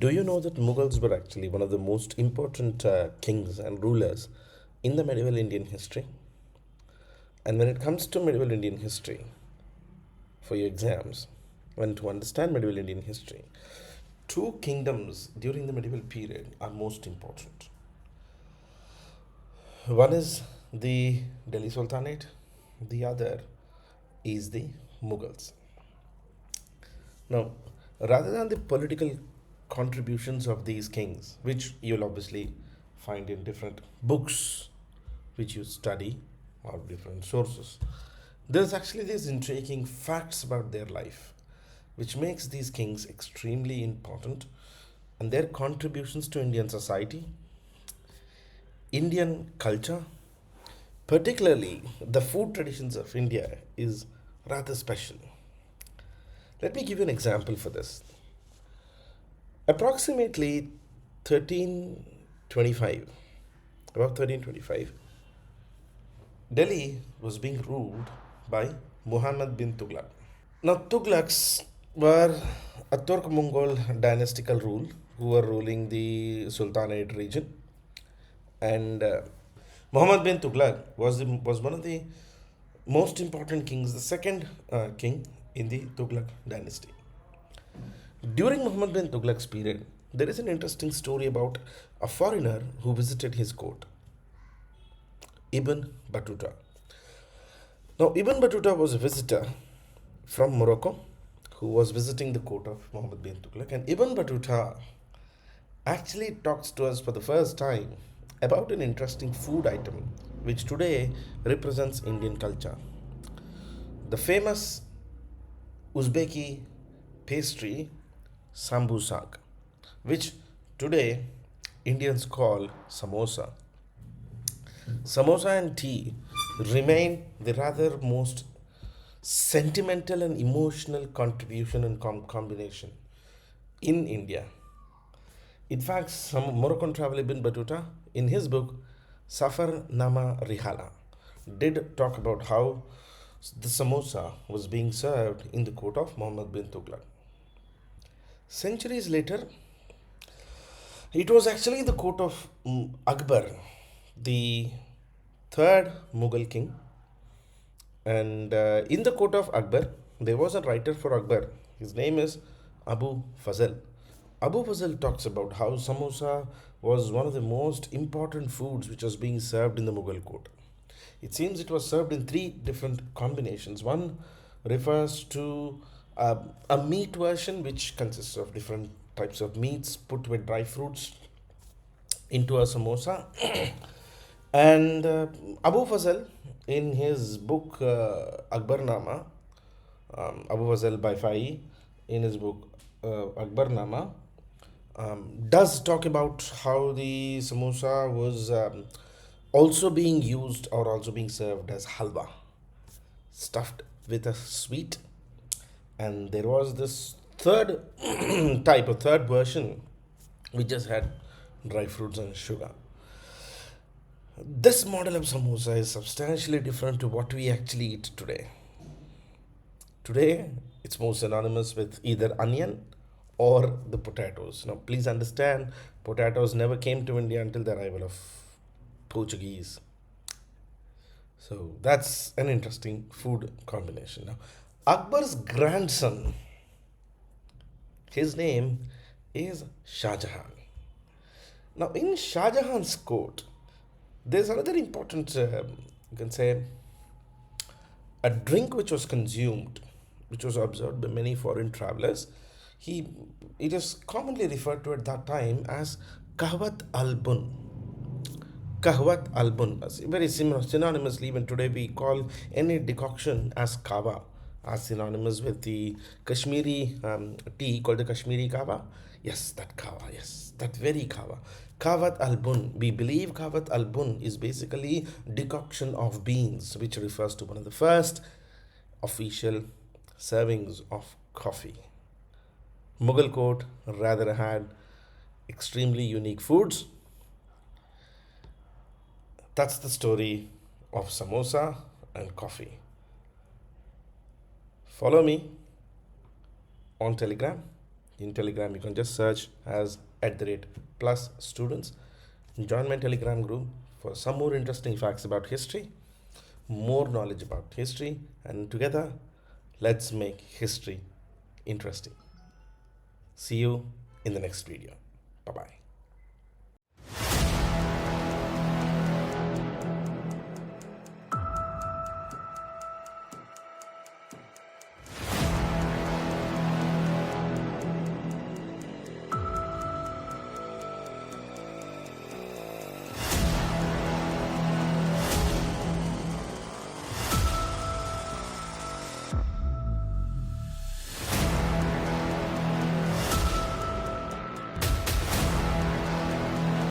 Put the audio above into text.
Do you know that Mughals were actually one of the most important kings and rulers in the medieval Indian history? And when it comes to medieval Indian history, for your exams, when to understand medieval Indian history, two kingdoms during the medieval period are most important. One is the Delhi Sultanate, the other is the Mughals. Now, rather than the political contributions of these kings, which you'll obviously find in different books which you study or different sources, there's actually these intriguing facts about their life, which makes these kings extremely important and their contributions to Indian society, Indian culture, particularly the food traditions of India, is rather special. Let me give you an example for this. Approximately 1325, about 1325, Delhi was being ruled by Muhammad bin Tughlaq. Now, Tughlaqs were a Turk Mongol dynastical rule who were ruling the Sultanate region, and Muhammad bin Tughlaq was one of the most important kings, the second king in the Tughlaq dynasty. During Muhammad bin Tughlaq's period, there is an interesting story about a foreigner who visited his court, Ibn Battuta. Now, Ibn Battuta was a visitor from Morocco who was visiting the court of Muhammad bin Tughlaq, and Ibn Battuta actually talks to us for the first time about an interesting food item which today represents Indian culture. The famous Uzbeki pastry sambusak, which today Indians call samosa. Samosa and tea remain the rather most sentimental and emotional contribution and combination in India. In fact, some Moroccan traveler Ibn Battuta, in his book Safar Nama Rihala, did talk about how the samosa was being served in the court of Muhammad bin Tughlaq. Centuries later, it was actually the court of Akbar, the third Mughal king. And in the court of Akbar, there was a writer for Akbar. His name is Abu Fazl. Abu Fazl talks about how samosa was one of the most important foods which was being served in the Mughal court. It seems it was served in three different combinations. One refers to a meat version which consists of different types of meats put with dry fruits into a samosa. And Abu Fazl, in his book Akbarnama, Abu Fazl by Fai, in his book Akbarnama, does talk about how the samosa was also being used or also being served as halwa, stuffed with a sweet. And there was this third type, or third version, which just had dry fruits and sugar. This model of samosa is substantially different to what we actually eat today. Today, it's more synonymous with either onion or the potatoes. Now, please understand, potatoes never came to India until the arrival of Portuguese. So that's an interesting food combination. Now, Akbar's grandson, his name is Shah Jahan. Now, in Shah Jahan's court, there's another important, you can say, a drink which was consumed, which was observed by many foreign travelers. He, it is commonly referred to at that time as kahwat al-bun. Kahwat al-bun, very similar, synonymously, even today we call any decoction as kava, as synonymous with the Kashmiri tea called the Kashmiri kava. Yes, that kava, yes, that very kava. Kawat al-bun. We believe kawat al-bun is basically decoction of beans, which refers to one of the first official servings of coffee. Mughal court rather had extremely unique foods. That's the story of samosa and coffee. Follow me on Telegram. In Telegram, you can just search as at the rate plus students. Join my Telegram group for some more interesting facts about history, more knowledge about history, and together, let's make history interesting. See you in the next video. Bye bye.